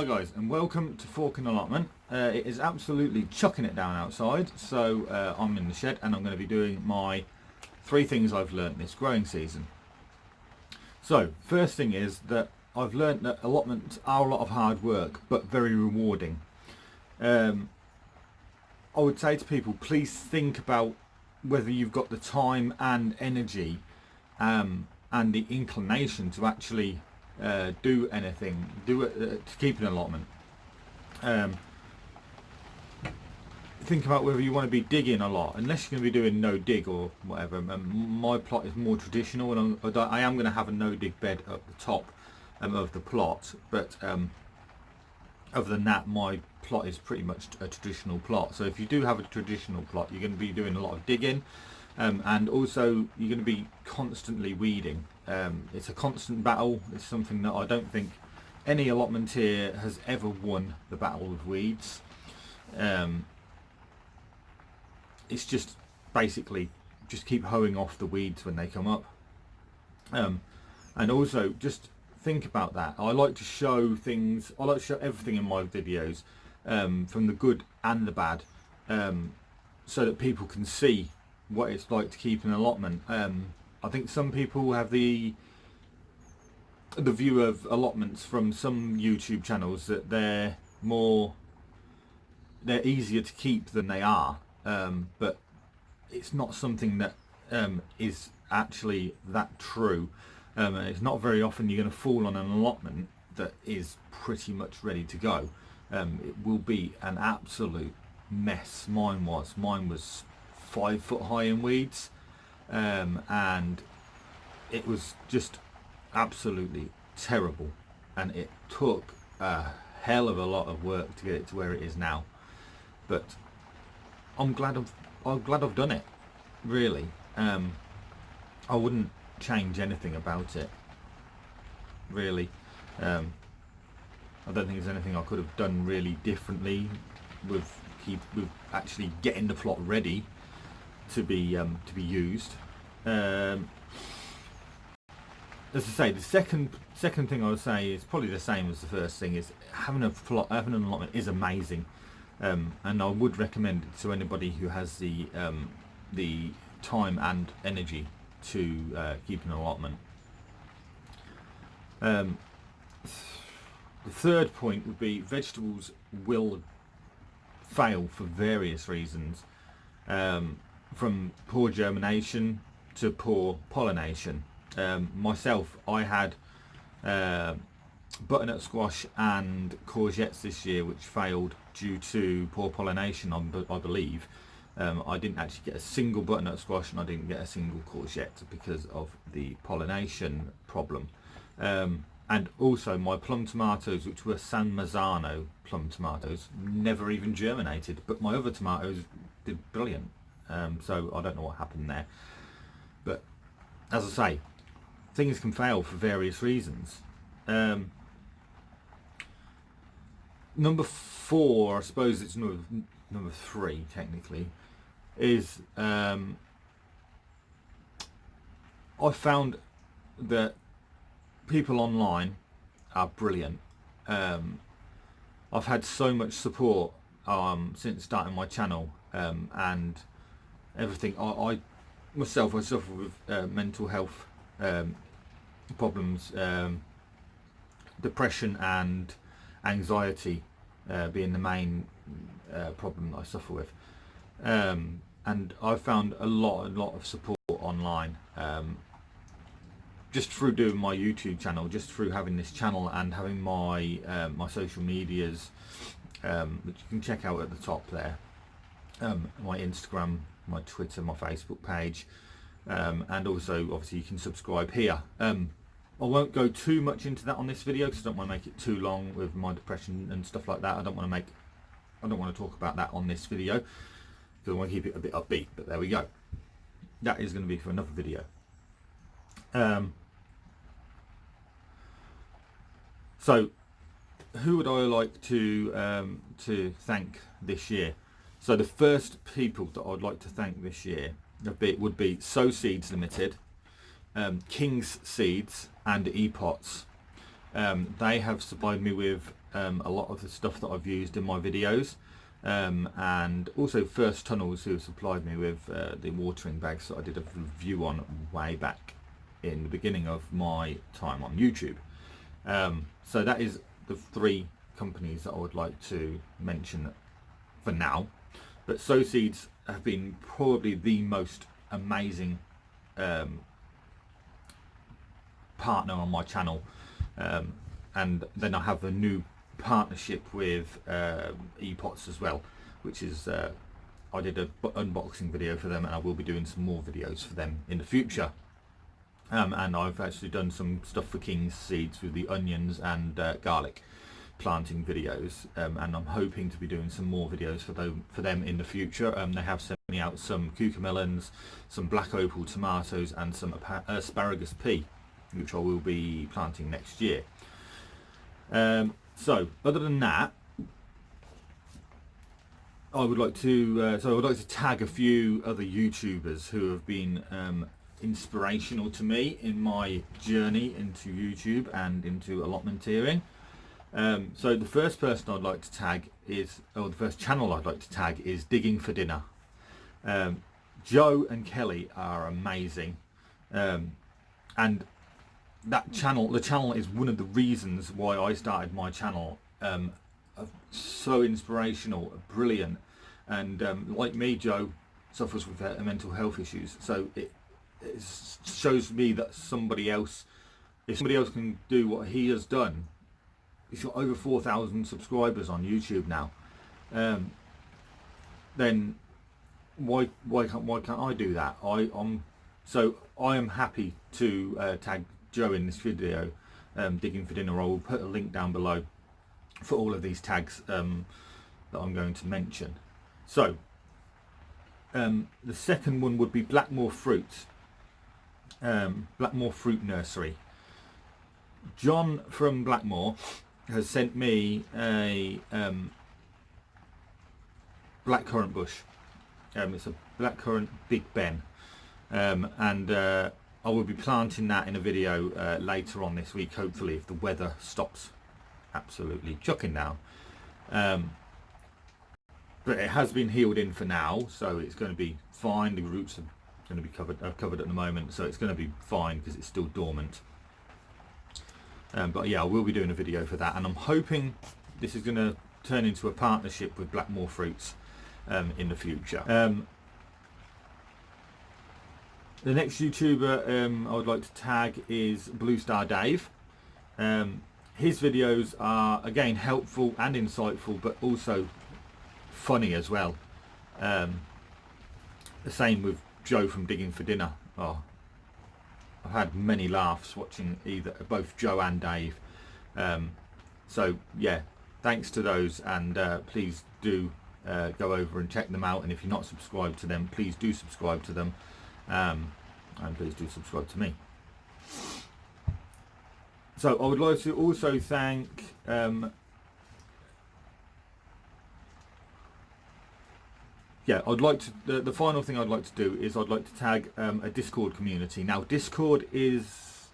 Hi guys, and welcome to Forkin Allotment. It is absolutely chucking it down outside, so I'm in the shed and I'm going to be doing my 3 things I've learnt this growing season. So, first thing is that I've learnt that allotments are a lot of hard work, but very rewarding. I would say to people, please think about whether you've got the time and energy and the inclination to actually do anything, to keep an allotment. Think about whether you want to be digging a lot, unless you're going to be doing no dig or whatever. My plot is more traditional, and I am going to have a no dig bed at the top of the plot, but other than that, my plot is pretty much a traditional plot. So if you do have a traditional plot, you're going to be doing a lot of digging, and also you're going to be constantly weeding. It's a constant battle. It's something that I don't think any allotment here has ever won, the battle of weeds. It's just basically just keep hoeing off the weeds when they come up, and also just think about that. I like to show things, I like to show everything in my videos, from the good and the bad, so that people can see what it's like to keep an allotment. I think some people have the view of allotments from some YouTube channels that they're easier to keep than they are, but it's not something that is actually that true. And it's not very often you're going to fall on an allotment that is pretty much ready to go. It will be an absolute mess. Mine was 5 foot high in weeds, and it was just absolutely terrible, and it took a hell of a lot of work to get it to where it is now. But I'm glad I've done it, really. I wouldn't change anything about it, really. I don't think there's anything I could have done really differently with actually getting the plot ready to be used. As I say, the second thing I would say is probably the same as the first thing, is having an allotment is amazing, and I would recommend it to anybody who has the time and energy to keep an allotment. The third point would be vegetables will fail for various reasons, from poor germination to poor pollination. Myself, I had butternut squash and courgettes this year which failed due to poor pollination, I believe. I didn't actually get a single butternut squash, and I didn't get a single courgette because of the pollination problem. And also my plum tomatoes, which were San Marzano plum tomatoes, never even germinated, but my other tomatoes did brilliant. So I don't know what happened there. But as I say, things can fail for various reasons. Number 4, I suppose it's number 3 technically, is I found that people online are brilliant. I've had so much support since starting my channel, and everything. I myself, I suffer with mental health problems, depression and anxiety being the main problem I suffer with, and I've found a lot of support online, just through doing my YouTube channel, just through having this channel and having my my social medias, which you can check out at the top there, my Instagram, my Twitter, my Facebook page, and also obviously you can subscribe here. I won't go too much into that on this video because I don't want to make it too long with my depression and stuff like that. I don't want to talk about that on this video because I want to keep it a bit upbeat. But there we go. That is going to be for another video. So who would I like to thank this year? So the first people that I'd like to thank this year would be Sow Seeds Limited, King's Seeds and E-Pots. They have supplied me with a lot of the stuff that I've used in my videos, and also First Tunnels, who supplied me with the watering bags that I did a review on way back in the beginning of my time on YouTube. So that is the 3 companies that I would like to mention for now. But Sow Seeds have been probably the most amazing partner on my channel, and then I have a new partnership with ePots as well, which is I did an unboxing video for them, and I will be doing some more videos for them in the future. And I've actually done some stuff for King's Seeds with the onions and garlic planting videos, and I'm hoping to be doing some more videos for them in the future. They have sent me out some cucamelons, some black opal tomatoes, and some asparagus pea, which I will be planting next year. So other than that, I would like to tag a few other YouTubers who have been inspirational to me in my journey into YouTube and into allotmenteering. So the first person I'd like to tag is, or the first channel I'd like to tag is Digging for Dinner. Joe and Kelly are amazing, and that channel, the channel is one of the reasons why I started my channel. So inspirational, brilliant, and like me, Joe suffers with mental health issues, so it shows me that somebody else, if somebody else can do what he has done. He's got over 4,000 subscribers on YouTube now. Then why can't I do that? So I am happy to tag Joe in this video, Digging for Dinner. I will put a link down below for all of these tags that I'm going to mention. So the second one would be Blackmore Fruit, Blackmore Fruit Nursery. John from Blackmore has sent me a black currant bush. It's a black currant Big Ben, and I will be planting that in a video later on this week, hopefully, if the weather stops absolutely chucking down. But it has been healed in for now, so it's going to be fine. The roots are going to be covered at the moment, so it's going to be fine because it's still dormant. But yeah, I will be doing a video for that, and I'm hoping this is going to turn into a partnership with Blackmore Fruits in the future. The next YouTuber I would like to tag is Blue Star Dave. His videos are again helpful and insightful, but also funny as well. The same with Joe from Digging for Dinner. Oh, I've had many laughs watching both Joe and Dave. So yeah, thanks to those, and please do go over and check them out, and if you're not subscribed to them, please do subscribe to them, and please do subscribe to me. So I would like to also thank I'd like to, the final thing I'd like to do is I'd like to tag a Discord community. Now Discord is,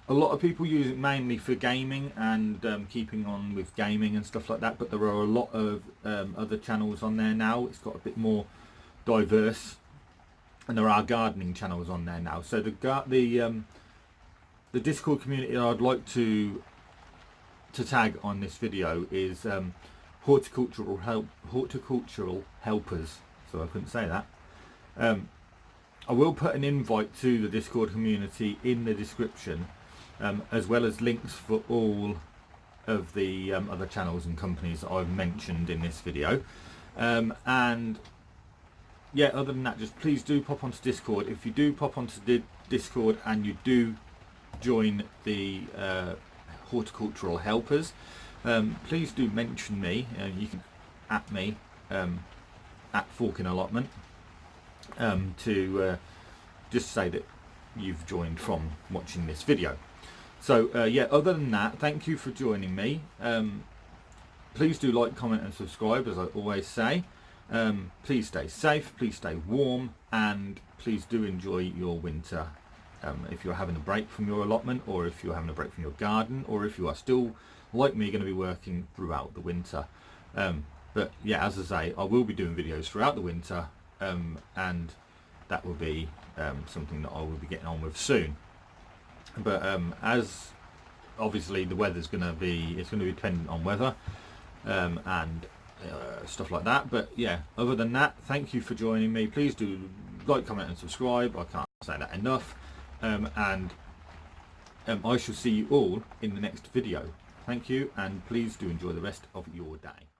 a lot of people use it mainly for gaming and keeping on with gaming and stuff like that, but there are a lot of other channels on there now. It's got a bit more diverse, and there are gardening channels on there now. So the Discord community I'd like to tag on this video is horticultural helpers. So I couldn't say that. I will put an invite to the Discord community in the description, as well as links for all of the other channels and companies that I've mentioned in this video. And yeah, other than that, just please do pop onto Discord. If you do pop onto Discord and you do join the horticultural helpers, please do mention me. You can at me at Forkin Allotment to just say that you've joined from watching this video. So yeah, other than that, thank you for joining me. Please do like, comment and subscribe, as I always say. Please stay safe, please stay warm, and please do enjoy your winter. If you're having a break from your allotment, or if you're having a break from your garden, or if you are still like me, going to be working throughout the winter. But yeah, as I say, I will be doing videos throughout the winter, and that will be something that I will be getting on with soon. But as obviously the weather's going to be, it's going to be dependent on weather, and stuff like that. But yeah, other than that, thank you for joining me. Please do like, comment and subscribe. I can't say that enough. And I shall see you all in the next video. Thank you, and please do enjoy the rest of your day.